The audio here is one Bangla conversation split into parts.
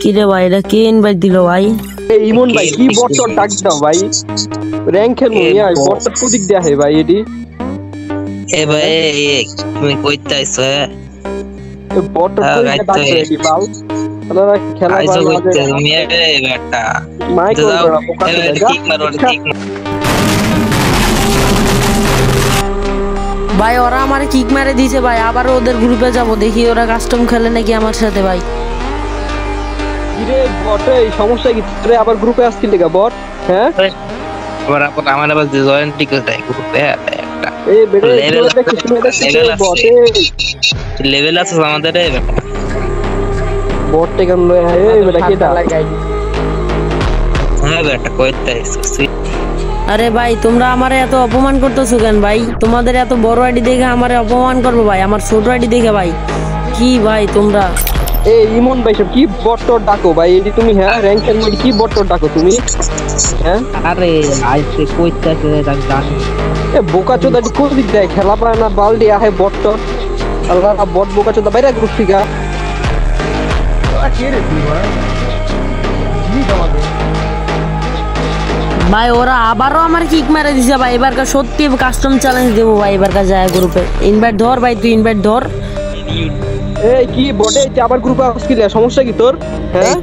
কি রে ভাই, এটা কে ইনভাইট দিল ভাই? ইমন ভাই কি বটর ডাক দাও ভাই, র‍্যাঙ্ক খেলমু ইয়া বটর প্রতীক দেয়া হে ভাই এডি। এ ভাই তুমি কইতে আইছো? এ বটর প্রতীক ডাক দাও এডি বাল। আপনারা খেলা আইছো ভালো কইতে তুমি এ বেটা মাইক অন করো পোকা এ ঠিক মারো ঠিক। ভাই ওরা আমারে কিক মেরে দিয়েছে ভাই, আবার ওদের গ্রুপে যাব দেখি ওরা কাস্টম খেলে নাকি আমার সাথে ভাই। কিরে বট এই সমস্যা কি তোরে আবার গ্রুপে আসছিল লাগা বট? হ্যাঁ আবার আমার আবার জয়েন টিকেট দেয় গ্রুপে একটা। এই বেটা লেভেল বট লেভেল আছে আমাদের রে বেটা। বট টেকন লয় এই বেটা কেডা লাগাই? হ্যাঁ বেটা কইতে আইছো। আরে ভাই তোমরা আমারে এত অপমান করতেছো কেন ভাই? তোমাদের এত বড় আইডি দেখে আমারে অপমান করবে ভাই, আমার ছোট আইডি দেখে ভাই? কি ভাই তোমরা? এই ইমন ভাই সব কি বটর ডাকো ভাই এডি তুমি? হ্যাঁ র‍্যাঙ্কের মধ্যে কি বটর ডাকো তুমি? হ্যাঁ আরে আইছে কইতাছে তাক জান এ বোকা চোদা দি কোন দিক দেয় খেলা পায় না বালডি আহে বটর আল্লাহ বট বোকা চোদা বাইরে গ্রুপ থেকে ভাই ওরা আবারও আমার কিক মেরে দিছে ভাই। এবারকার সত্যি কাস্টম চ্যালেঞ্জ দেবো ভাই, এবারকার যায় গ্রুপে। ইনভাইট ধর ভাই, তুই ইনভাইট ধর। এই কি বটে আবার গ্রুপে আসছিল, সমস্যা কি তোর? হ্যাঁ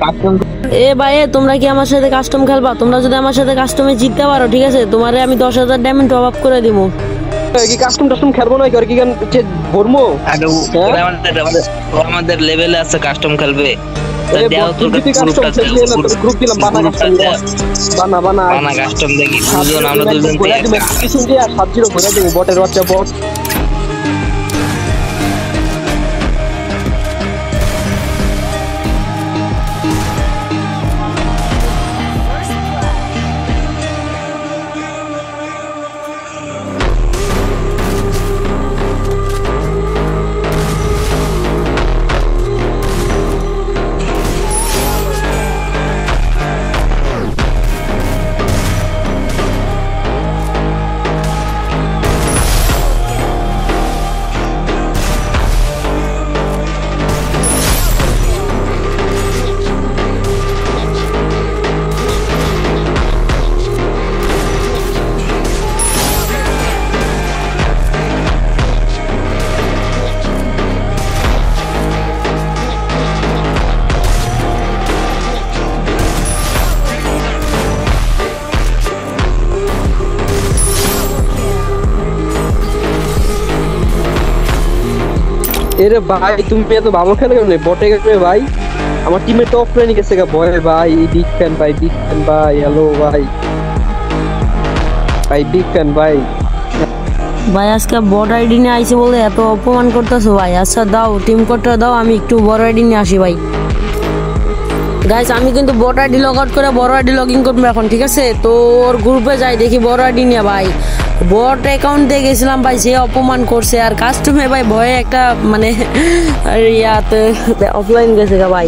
এ ভাই তোমরা কি আমার সাথে কাস্টম খেলবা? তোমরা যদি আমার সাথে কাস্টমে জিততে পারো ঠিক আছে, তোমারে আমি 10,000 ডায়মন্ড টপ আপ করে দিব। কি কাস্টম খেলবো না কি গান ভরমো? আমাদের লেভেলে আছে কাস্টম খেলবে। গ্রুপ দিলাম বানা বানা কাস্টম দেখি দুজন আমরা দুজন সাবজিরো ভরে দেবো বটের বাচ্চা বট। এরে ভাই তুমি এত ভালো খেলে কেন বটে গেছে ভাই? আমার টিমে টপ প্লেয়ার গেছে গা ভয় ভাই। বিগ ফ্যান ভাই, বিগ ফ্যান ভাই। হ্যালো ভাই, ভাই বিগ ফ্যান ভাই। ভাই আজকে বট আইডি নিয়ে আইছে বলে এত অপমান করতেছো ভাই। আচ্ছা দাও টিম কোডটা দাও, আমি একটু বড় আইডি নিয়ে আসি ভাই। গাইস আমি কিন্তু বট আইডি লগ আউট করে বড় আইডি লগ ইন করবো এখন, ঠিক আছে? তো ওর গ্রুপে যাই দেখি বড় আইডি নিয়ে ভাই। বট অ্যাকাউন্ট দিয়ে গেছিলাম ভাই, সে অপমান করছে। আর কাস্টমে ভাই ভয়ে একটা মানে ইয়াতে অফলাইন গেছে গা ভাই।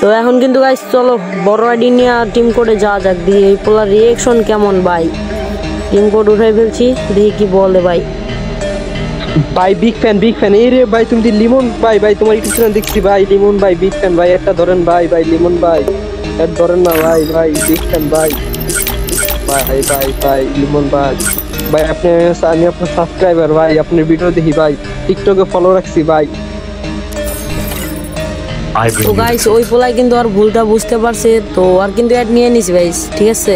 তো এখন কিন্তু গাইস চলো বড় আইডি নিয়ে টিম কোডে যাওয়া যাক, দিয়ে এই পোলার রিয়েকশন কেমন ভাই। টিম কোড উঠাই ফেলছি, দেখি কি বলে ভাই। ভাই বিগ ফ্যান এই রে ভাই তুমি লিমন ভাই ভাই তোমার ইউটিউব চ্যানেল দেখছি ভাই। লিমন ভাই বিগ ফ্যান ভাই, একটা ধরেন ভাই ভাই লিমন ভাই একটা ধরেন না ভাই ভাই বিগ ফ্যান ভাই ভাই ভাই ভাই লিমন ভাই ভাই আপনি আমি আপনার সাবস্ক্রাইবার ভাই, আপনার ভিডিও দেখি ভাই, টিকটকে ফলো রাখছি ভাই। তো গাইস ওই পোলাই কিন্তু আর ভুলটা বুঝতে পারছে, তো আর কিন্তু অ্যাড নিয়ে নিছি ভাই, ঠিক আছে?